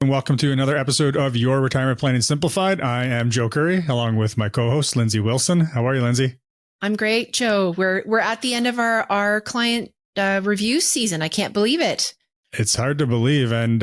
And welcome to another episode of Your Retirement Planning Simplified. I am Joe Curry, along with my co-host, Lindsay Wilson. How are you, Lindsay? I'm great, Joe. We're at the end of our client review season. I can't believe it. It's hard to believe. And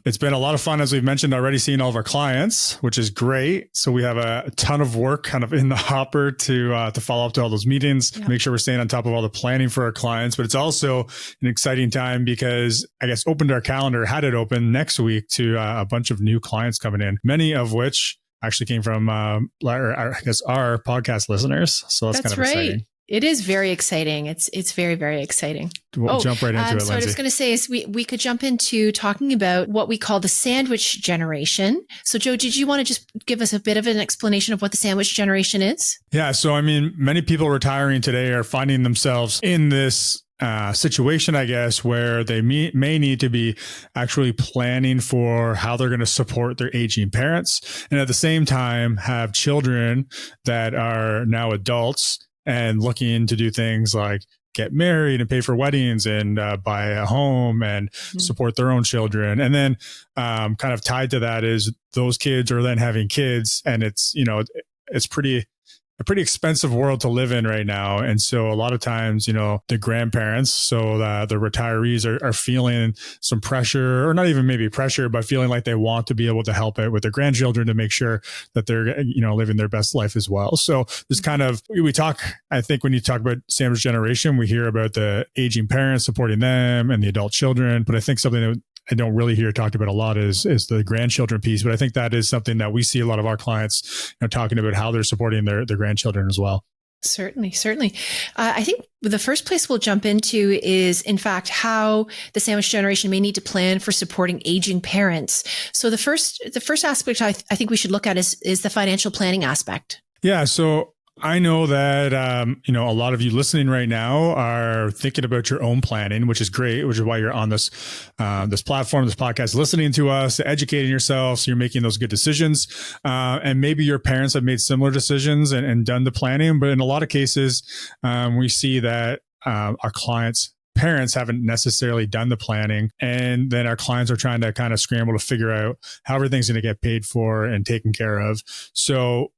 it's been a lot of fun, as we've mentioned already, seeing all of our clients, which is great. So we have a ton of work kind of in the hopper to follow up to all those meetings, make sure we're staying on top of all the planning for our clients. But it's also an exciting time because I guess opened our calendar, had it open next week to a bunch of new clients coming in, many of which actually came from, our podcast listeners. So that's kind of exciting. It is very exciting. It's very, very exciting. We'll jump right into it, Lindsay. So what I was going to say is we could jump into talking about what we call the sandwich generation. So Joe, did you want to just give us a bit of an explanation of what the sandwich generation is? Yeah. So, I mean, many people retiring today are finding themselves in this situation, I guess, where they may need to be actually planning for how they're going to support their aging parents. And at the same time, have children that are now adults and looking to do things like get married and pay for weddings and buy a home and support their own children. And then kind of tied to that is those kids are then having kids. And it's a pretty expensive world to live in right now. And so a lot of times, the grandparents, so the retirees are feeling some pressure, or not even maybe pressure, but feeling like they want to be able to help out with their grandchildren to make sure that they're, living their best life as well. So this kind of, we talk, I think when you talk about sandwich generation, we hear about the aging parents supporting them and the adult children. But I think something that I don't really hear talked about a lot is the grandchildren piece. But I think that is something that we see a lot of our clients talking about how they're supporting their grandchildren as well. Certainly. I think the first place we'll jump into is, in fact, how the sandwich generation may need to plan for supporting aging parents. So the first aspect I think we should look at is the financial planning aspect. Yeah. So I know that, a lot of you listening right now are thinking about your own planning, which is great, which is why you're on this platform, this podcast, listening to us, educating yourself. So you're making those good decisions. And maybe your parents have made similar decisions and done the planning. But in a lot of cases, we see that our clients' parents haven't necessarily done the planning. And then our clients are trying to kind of scramble to figure out how everything's going to get paid for and taken care of. So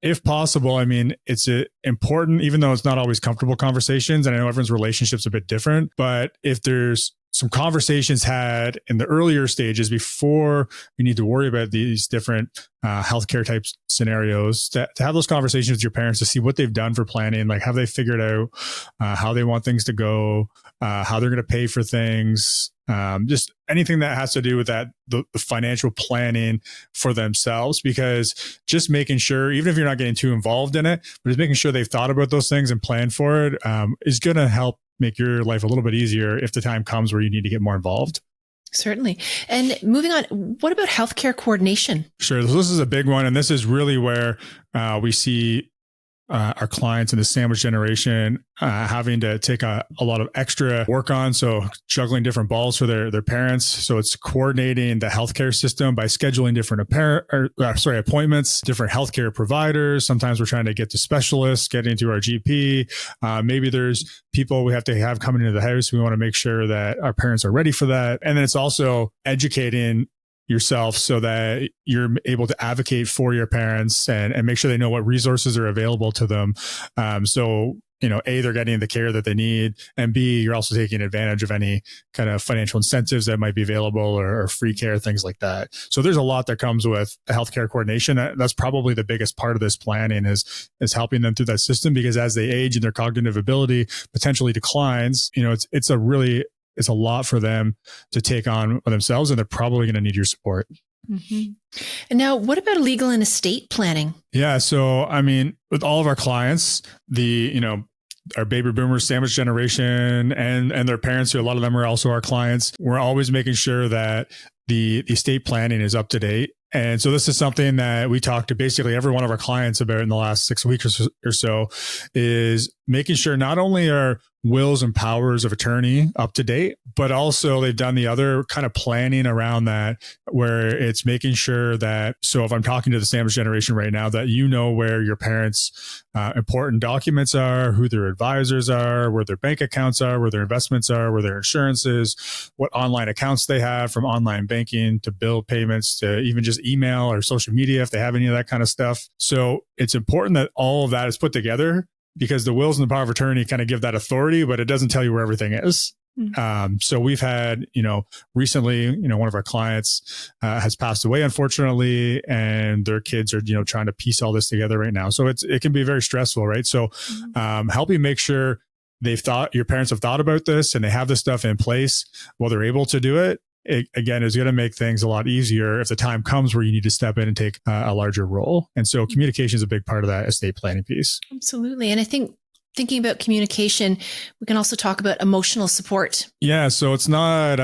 if possible, I mean, it's important, even though it's not always comfortable conversations, and I know everyone's relationship's a bit different, but if there's some conversations had in the earlier stages before we need to worry about these different healthcare type scenarios, to have those conversations with your parents to see what they've done for planning, like have they figured out how they want things to go, how they're going to pay for things, just anything that has to do with that, the financial planning for themselves, because just making sure, even if you're not getting too involved in it, but just making sure they've thought about those things and planned for it is going to help make your life a little bit easier if the time comes where you need to get more involved. Certainly. And moving on, what about healthcare coordination? Sure. So this is a big one. And this is really where we see our clients in the sandwich generation having to take a lot of extra work on. So juggling different balls for their parents. So it's coordinating the healthcare system by scheduling different appointments, different healthcare providers. Sometimes we're trying to get to specialists, get into our GP. Maybe there's people we have to have coming into the house. We want to make sure that our parents are ready for that. And then it's also educating yourself so that you're able to advocate for your parents and make sure they know what resources are available to them. So, A, they're getting the care that they need, and B, you're also taking advantage of any kind of financial incentives that might be available or free care, things like that. So there's a lot that comes with healthcare coordination. That's probably the biggest part of this planning is helping them through that system, because as they age and their cognitive ability potentially declines, it's a lot for them to take on themselves, and they're probably going to need your support. Mm-hmm. And now, what about legal and estate planning? Yeah. So, I mean, with all of our clients, our baby boomers, sandwich generation, and their parents, who a lot of them are also our clients, we're always making sure that the estate planning is up to date. And so this is something that we talk to basically every one of our clients about in the last 6 weeks or so, is making sure not only are wills and powers of attorney up to date, but also they've done the other kind of planning around that, where it's making sure that, so if I'm talking to the sandwich generation right now, that you know where your parents' important documents are, who their advisors are, where their bank accounts are, where their investments are, where their insurance is, what online accounts they have, from online banking to bill payments to even just email or social media if they have any of that kind of stuff. So it's important that all of that is put together, because the wills and the power of attorney kind of give that authority, but it doesn't tell you where everything is. So we've had, recently, one of our clients has passed away, unfortunately, and their kids are, trying to piece all this together right now. So it can be very stressful, right? So helping make sure your parents have thought about this and they have this stuff in place while they're able to do it. It, again, is going to make things a lot easier if the time comes where you need to step in and take a larger role. And so communication is a big part of that estate planning piece. Absolutely. And I think thinking about communication, we can also talk about emotional support. Yeah. So it's not,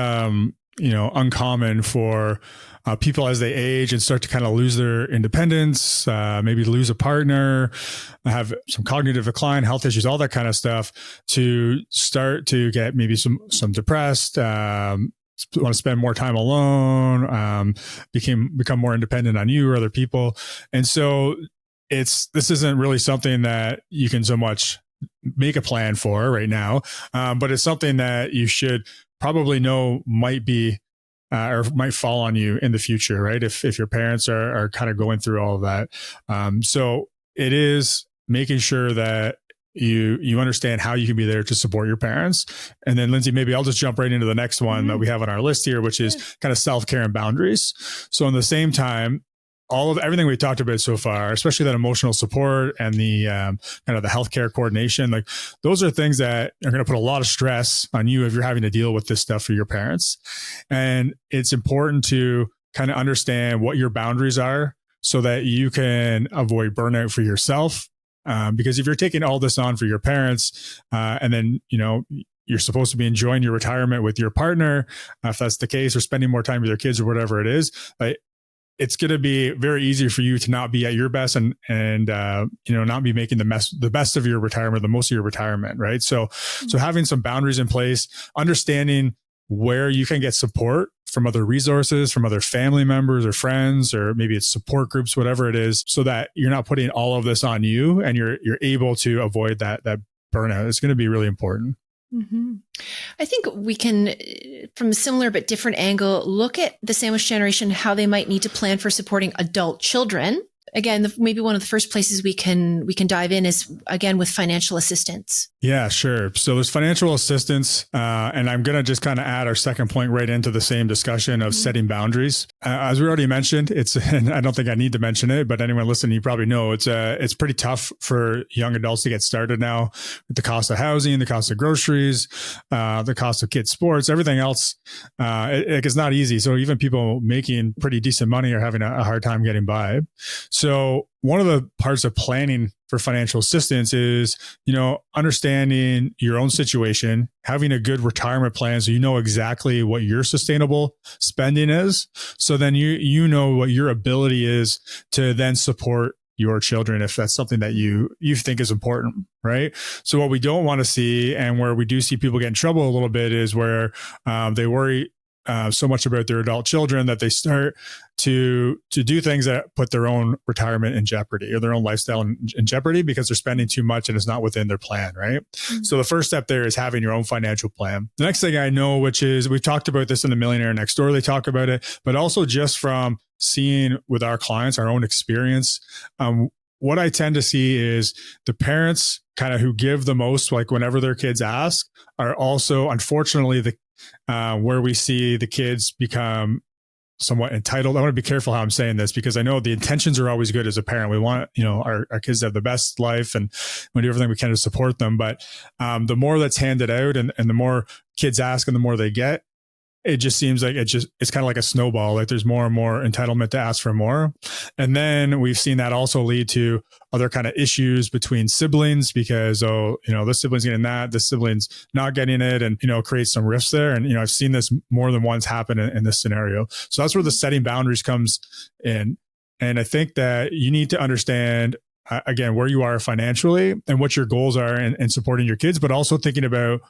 uncommon for people as they age and start to kind of lose their independence, maybe lose a partner, have some cognitive decline, health issues, all that kind of stuff, to start to get maybe some depressed, want to spend more time alone, become more independent on you or other people. And so this isn't really something that you can so much make a plan for right now. But it's something that you should probably know might be, or might fall on you in the future, right? If your parents are kind of going through all of that. So it is making sure that you understand how you can be there to support your parents. And then, Lindsay, maybe I'll just jump right into the next one that we have on our list here, which is kind of self-care and boundaries. So in the same time, everything we've talked about so far, especially that emotional support and the kind of the healthcare coordination, like those are things that are going to put a lot of stress on you if you're having to deal with this stuff for your parents. And it's important to kind of understand what your boundaries are so that you can avoid burnout for yourself. Because if you're taking all this on for your parents, and then, you're supposed to be enjoying your retirement with your partner, if that's the case, or spending more time with your kids or whatever it is, it's going to be very easy for you to not be at your best and not be making the best of your retirement, the most of your retirement, right? So having some boundaries in place, understanding where you can get support from other resources, from other family members or friends, or maybe it's support groups, whatever it is, so that you're not putting all of this on you and you're able to avoid that burnout. It's going to be really important. Mm-hmm. I think we can, from a similar but different angle, look at the sandwich generation, how they might need to plan for supporting adult children. Again, maybe one of the first places we can dive in is, again, with financial assistance. Yeah, sure. So there's financial assistance, and I'm going to just kind of add our second point right into the same discussion of setting boundaries. As we already mentioned, and I don't think I need to mention it, but anyone listening, you probably know it's pretty tough for young adults to get started now with the cost of housing, the cost of groceries, the cost of kids' sports, everything else. It's not easy. So even people making pretty decent money are having a hard time getting by. So one of the parts of planning for financial assistance is, understanding your own situation, having a good retirement plan so you know exactly what your sustainable spending is. So then you know what your ability is to then support your children if that's something that you think is important, right? So what we don't want to see, and where we do see people get in trouble a little bit, is where they worry so much about their adult children that they start to do things that put their own retirement in jeopardy or their own lifestyle in jeopardy because they're spending too much and it's not within their plan, right? Mm-hmm. So the first step there is having your own financial plan. The next thing I know, which is, we've talked about this in the Millionaire Next Door, they talk about it, but also just from seeing with our clients, our own experience, what I tend to see is the parents kind of who give the most, like whenever their kids ask, are also, unfortunately, where we see the kids become somewhat entitled. I want to be careful how I'm saying this, because I know the intentions are always good as a parent. We want, our kids to have the best life, and we do everything we can to support them. But the more that's handed out and the more kids ask and the more they get, it just seems like it's kind of like a snowball. Like there's more and more entitlement to ask for more. And then we've seen that also lead to other kind of issues between siblings because, this sibling's getting that, this sibling's not getting it, and, creates some rifts there. And, I've seen this more than once happen in this scenario. So that's where the setting boundaries comes in. And I think that you need to understand again, where you are financially and what your goals are in supporting your kids, but also thinking about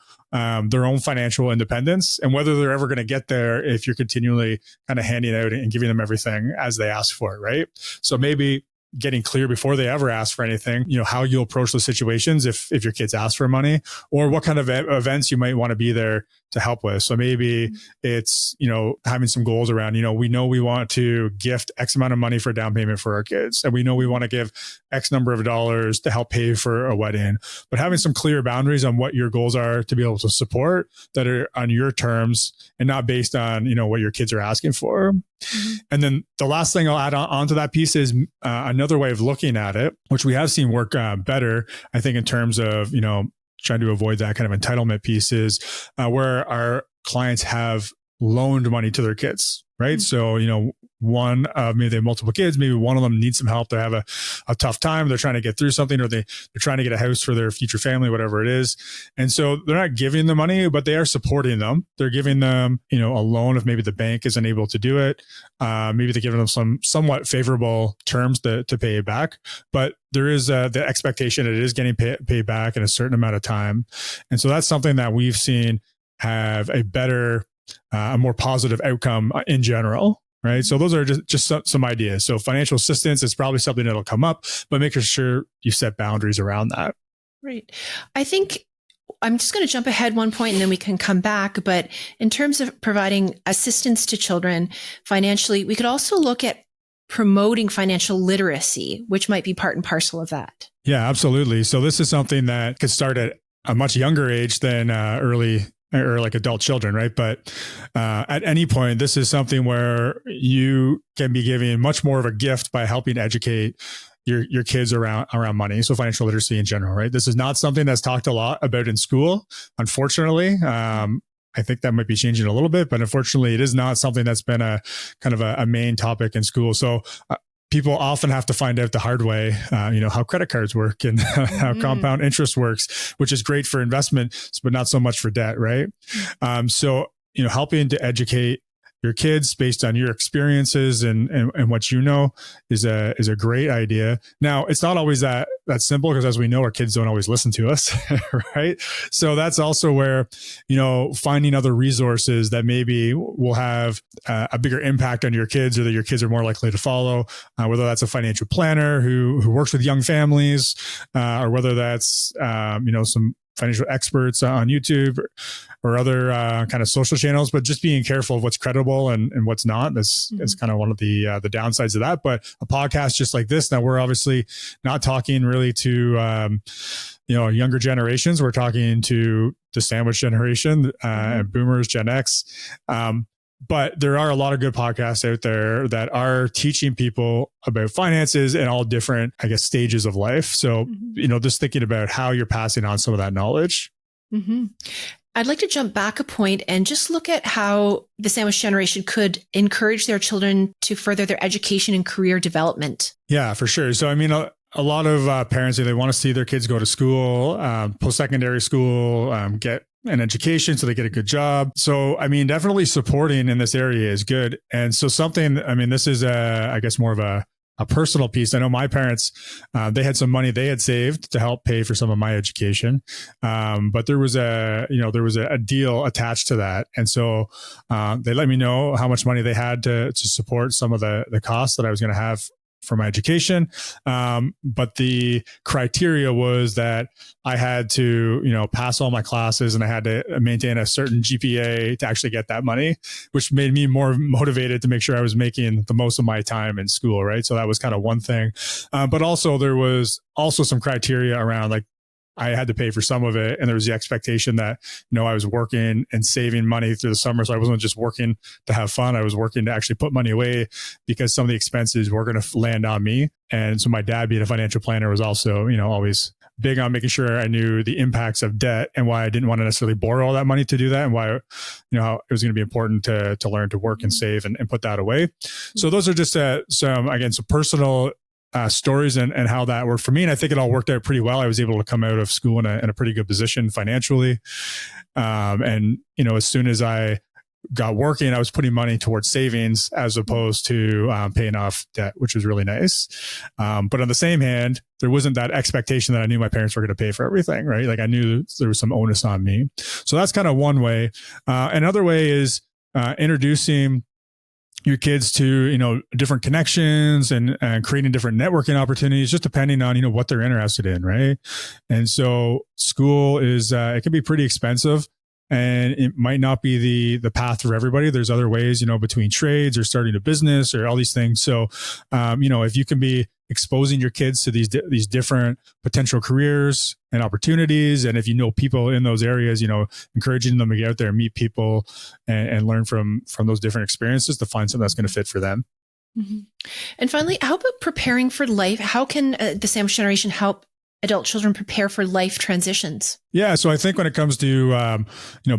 their own financial independence and whether they're ever going to get there if you're continually kind of handing out and giving them everything as they ask for it, right? So maybe getting clear before they ever ask for anything, how you'll approach those situations if your kids ask for money, or what kind of events you might want to be there to help with. So maybe it's, having some goals around, we know we want to gift X amount of money for a down payment for our kids. And we know we want to give X number of dollars to help pay for a wedding, but having some clear boundaries on what your goals are to be able to support that are on your terms and not based on, what your kids are asking for. Mm-hmm. And then the last thing I'll add on to that piece is another way of looking at it, which we have seen work better, I think, in terms of, trying to avoid that kind of entitlement piece is where our clients have loaned money to their kids, right? Mm-hmm. So, maybe they have multiple kids, maybe one of them needs some help. They have a tough time. They're trying to get through something, or they're trying to get a house for their future family, whatever it is. And so they're not giving the money, but they are supporting them. They're giving them, a loan if maybe the bank isn't able to do it. Maybe they're giving them some somewhat favorable terms to pay it back. But there is the expectation that it is getting paid back in a certain amount of time. And so that's something that we've seen have a better, a more positive outcome in general. Right. So those are just some ideas. So financial assistance is probably something that'll come up, but making sure you set boundaries around that. Right. I think I'm just going to jump ahead one point and then we can come back. But in terms of providing assistance to children financially, we could also look at promoting financial literacy, which might be part and parcel of that. Yeah, absolutely. So this is something that could start at a much younger age than early or like adult children, right? But at any point, this is something where you can be giving much more of a gift by helping educate your kids around money. So financial literacy in general, right? This is not something that's talked a lot about in school, unfortunately. I think that might be changing a little bit, but unfortunately, it is not something that's been a kind of a main topic in school. So people often have to find out the hard way, how credit cards work and how compound interest works, which is great for investment, but not so much for debt, right? So, helping to educate your kids based on your experiences and what is a great idea. Now, it's not always that simple because, as we know, our kids don't always listen to us, right? So that's also where, finding other resources that maybe will have a bigger impact on your kids, or that your kids are more likely to follow, whether that's a financial planner who works with young families, or whether that's, some financial experts on YouTube or other kind of social channels, but just being careful of what's credible and what's not. That's kind of one of the downsides of that. But a podcast just like this, now we're obviously not talking really to younger generations. We're talking to the sandwich generation, boomers, Gen X. But there are a lot of good podcasts out there that are teaching people about finances and all different, stages of life. So, just thinking about how you're passing on some of that knowledge. Mm-hmm. I'd like to jump back a point and just look at how the sandwich generation could encourage their children to further their education and career development. Yeah, for sure. So, a lot of parents, they want to see their kids go to school, post-secondary school, get an education so they get a good job. So, definitely supporting in this area is good. And so this is more of a personal piece. I know my parents, they had some money they had saved to help pay for some of my education. But there was a deal attached to that. And so, they let me know how much money they had to support some of the costs that I was going to have for my education. But the criteria was that I had to, pass all my classes and I had to maintain a certain GPA to actually get that money, which made me more motivated to make sure I was making the most of my time in school. Right. So that was kind of one thing. But also there was also some criteria around, like, I had to pay for some of it. And there was the expectation that, I was working and saving money through the summer. So I wasn't just working to have fun. I was working to actually put money away because some of the expenses were going to land on me. And so my dad, being a financial planner, was also, always big on making sure I knew the impacts of debt and why I didn't want to necessarily borrow all that money to do that, and why, how it was going to be important to learn to work and save and put that away. So those are just some personal stories and how that worked for me. And I think it all worked out pretty well. I was able to come out of school in a pretty good position financially. And, as soon as I got working, I was putting money towards savings as opposed to paying off debt, which was really nice. But on the same hand, there wasn't that expectation that I knew my parents were going to pay for everything, right? Like I knew there was some onus on me. So that's kind of one way. Another way is introducing your kids to, different connections and creating different networking opportunities, just depending on, what they're interested in. Right. And so school is, it can be pretty expensive and it might not be the path for everybody. There's other ways, between trades or starting a business or all these things. So, if you can be exposing your kids to these different potential careers and opportunities, and if you know people in those areas, encouraging them to get out there and meet people and learn from those different experiences to find something that's going to fit for them. Mm-hmm. And finally, how about preparing for life? How can the sandwich generation help adult children prepare for life transitions? Yeah. So I think when it comes to,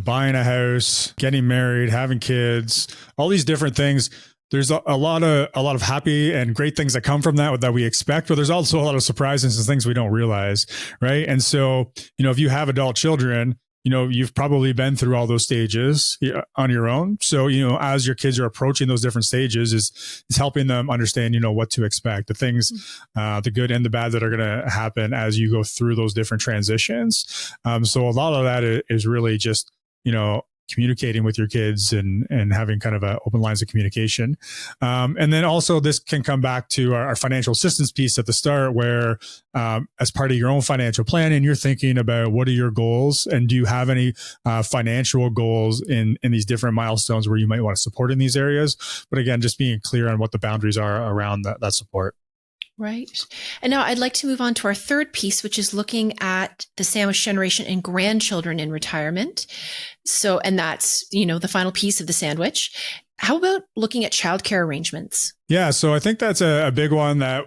buying a house, getting married, having kids, all these different things, there's a lot of happy and great things that come from that we expect, but there's also a lot of surprises and things we don't realize. Right. And so, if you have adult children, you've probably been through all those stages on your own. So, as your kids are approaching those different stages is helping them understand, what to expect, the things, the good and the bad that are going to happen as you go through those different transitions. So a lot of that is really just, communicating with your kids and having kind of open lines of communication. And then also this can come back to our financial assistance piece at the start where as part of your own financial planning, you're thinking about what are your goals and do you have any financial goals in these different milestones where you might want to support in these areas. But again, just being clear on what the boundaries are around that support. Right. And now I'd like to move on to our third piece, which is looking at the sandwich generation and grandchildren in retirement. So, and that's, the final piece of the sandwich. How about looking at childcare arrangements? Yeah. So I think that's a big one that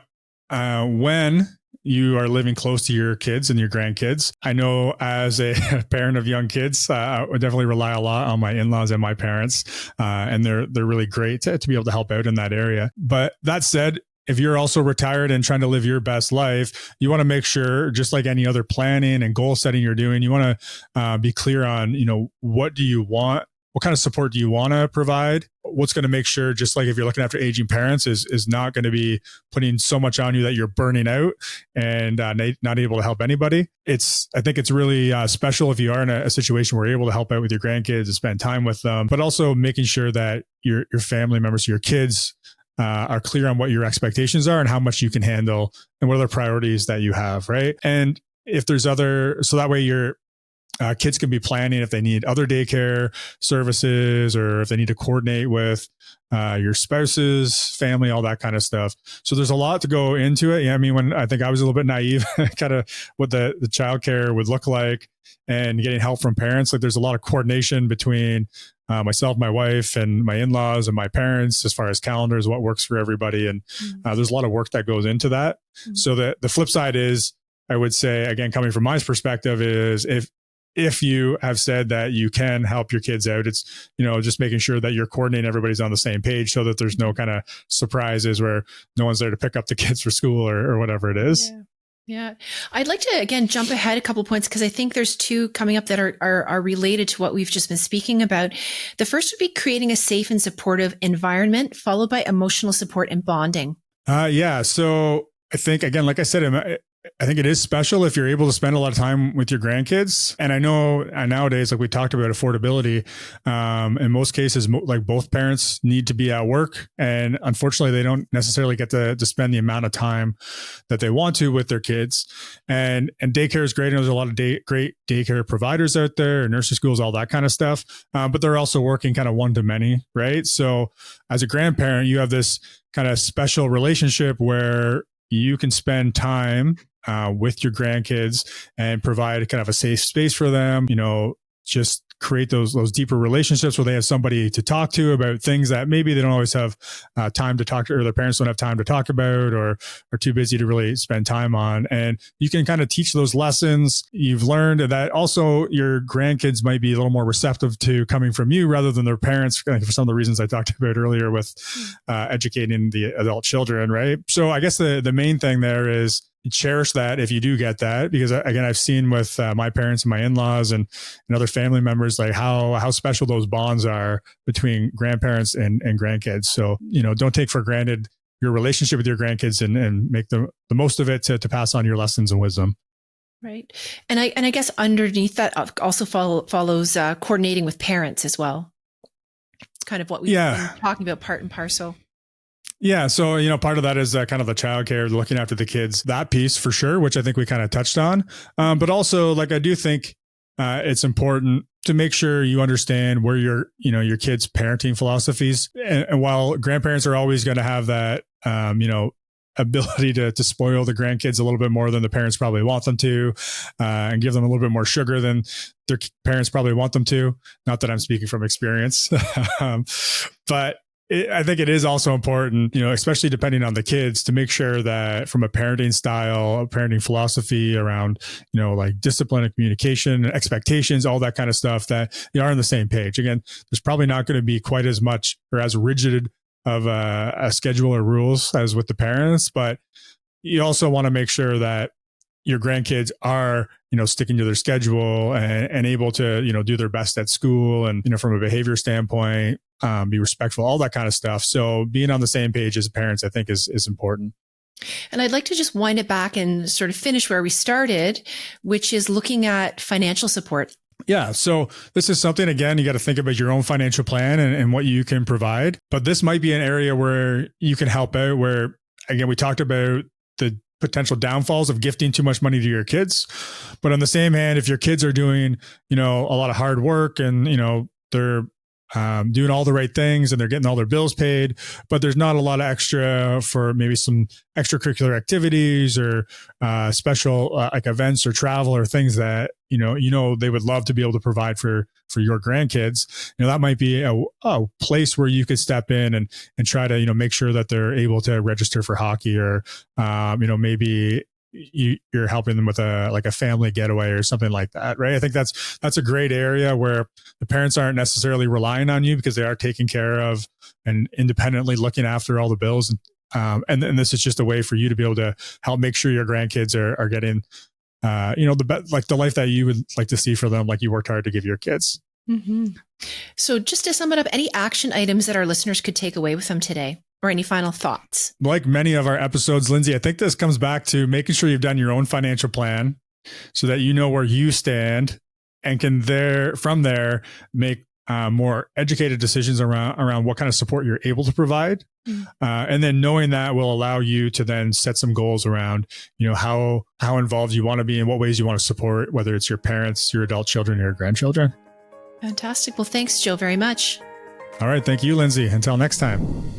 when you are living close to your kids and your grandkids. I know as a parent of young kids, I would definitely rely a lot on my in-laws and my parents. And they're really great to be able to help out in that area. But that said, if you're also retired and trying to live your best life, you want to make sure, just like any other planning and goal setting you're doing, you want to be clear on, what do you want? What kind of support do you want to provide? What's going to make sure, just like if you're looking after aging parents, is not going to be putting so much on you that you're burning out and not able to help anybody. I think it's really special if you are in a situation where you're able to help out with your grandkids and spend time with them, but also making sure that your family members, your kids, are clear on what your expectations are and how much you can handle and what other priorities that you have, right? And if there's so that way your kids can be planning if they need other daycare services or if they need to coordinate with your spouse's family, all that kind of stuff. So there's a lot to go into it. Yeah, I mean, when I think I was a little bit naive, kind of what the childcare would look like and getting help from parents. Like there's a lot of coordination between myself, my wife, and my in-laws and my parents as far as calendars, what works for everybody. And there's a lot of work that goes into that. So the flip side is, I would say, again, coming from my perspective, is if you have said that you can help your kids out, it's, just making sure that you're coordinating, everybody's on the same page so that there's no kind of surprises where no one's there to pick up the kids for school or whatever it is. Yeah. I'd like to, again, jump ahead a couple of points because I think there's two coming up that are related to what we've just been speaking about. The first would be creating a safe and supportive environment, followed by emotional support and bonding. Yeah. So I think, again, like I said, I think it is special if you're able to spend a lot of time with your grandkids. And I know nowadays, like we talked about affordability, in most cases, like both parents need to be at work. And unfortunately, they don't necessarily get to spend the amount of time that they want to with their kids. And daycare is great. And there's a lot of great daycare providers out there, nursery schools, all that kind of stuff. But they're also working kind of one-to-many, right? So as a grandparent, you have this kind of special relationship where you can spend time with your grandkids and provide kind of a safe space for them, just create those deeper relationships where they have somebody to talk to about things that maybe they don't always have time to talk to, or their parents don't have time to talk about, or are too busy to really spend time on. And you can kind of teach those lessons you've learned, and that also your grandkids might be a little more receptive to coming from you rather than their parents, for some of the reasons I talked about earlier with educating the adult children, right? So I guess the main thing there is, cherish that if you do get that, because again, I've seen with my parents and my in-laws and other family members, like how special those bonds are between grandparents and grandkids. So, don't take for granted your relationship with your grandkids and make the most of it to pass on your lessons and wisdom. Right. And I guess underneath that also follows coordinating with parents as well. It's kind of what we've been talking about, part and parcel. Yeah. So, part of that is kind of the childcare, looking after the kids, that piece for sure, which I think we kind of touched on. But also, like, I do think it's important to make sure you understand where your kids' parenting philosophies. And while grandparents are always going to have that, ability to spoil the grandkids a little bit more than the parents probably want them to, and give them a little bit more sugar than their parents probably want them to. Not that I'm speaking from experience, but I think it is also important, especially depending on the kids, to make sure that from a parenting style, a parenting philosophy around, like discipline and communication, expectations, all that kind of stuff, that you are on the same page. Again, there's probably not going to be quite as much or as rigid of a schedule or rules as with the parents, but you also want to make sure that your grandkids are, sticking to their schedule and able to, do their best at school and, from a behavior standpoint, be respectful, all that kind of stuff. So being on the same page as parents, I think is important. And I'd like to just wind it back and sort of finish where we started, which is looking at financial support. Yeah. So this is something, again, you got to think about your own financial plan and what you can provide. But this might be an area where you can help out, where, again, we talked about the potential downfalls of gifting too much money to your kids. But on the same hand, if your kids are doing, a lot of hard work and, they're doing all the right things and they're getting all their bills paid, but there's not a lot of extra for maybe some extracurricular activities or special like events or travel or things that, they would love to be able to provide for your grandkids. That might be a place where you could step in and try to, make sure that they're able to register for hockey, or, maybe you're helping them with a family getaway or something like that, right? I think that's a great area where the parents aren't necessarily relying on you because they are taking care of and independently looking after all the bills. And this is just a way for you to be able to help make sure your grandkids are getting, the life that you would like to see for them, like you worked hard to give your kids. Mm-hmm. So just to sum it up, any action items that our listeners could take away with them today? Or any final thoughts? Like many of our episodes, Lindsay, I think this comes back to making sure you've done your own financial plan so that you know where you stand and can from there make more educated decisions around what kind of support you're able to provide. And then knowing that will allow you to then set some goals around, how involved you want to be and what ways you want to support, whether it's your parents, your adult children, or your grandchildren. Fantastic. Well, thanks, Joe, very much. All right. Thank you, Lindsay. Until next time.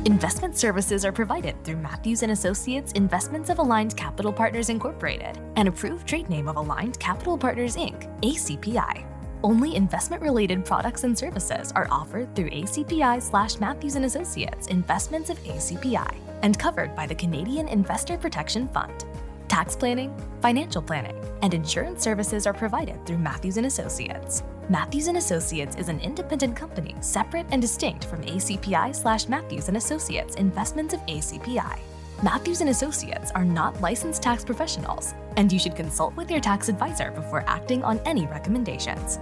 Investment services are provided through Matthews & Associates Investments of Aligned Capital Partners Incorporated, an approved trade name of Aligned Capital Partners Inc., ACPI. Only investment-related products and services are offered through ACPI/Matthews & Associates Investments of ACPI and covered by the Canadian Investor Protection Fund. Tax planning, financial planning, and insurance services are provided through Matthews & Associates. Matthews & Associates is an independent company separate and distinct from ACPI/Matthews & Associates Investments of ACPI. Matthews & Associates are not licensed tax professionals, and you should consult with your tax advisor before acting on any recommendations.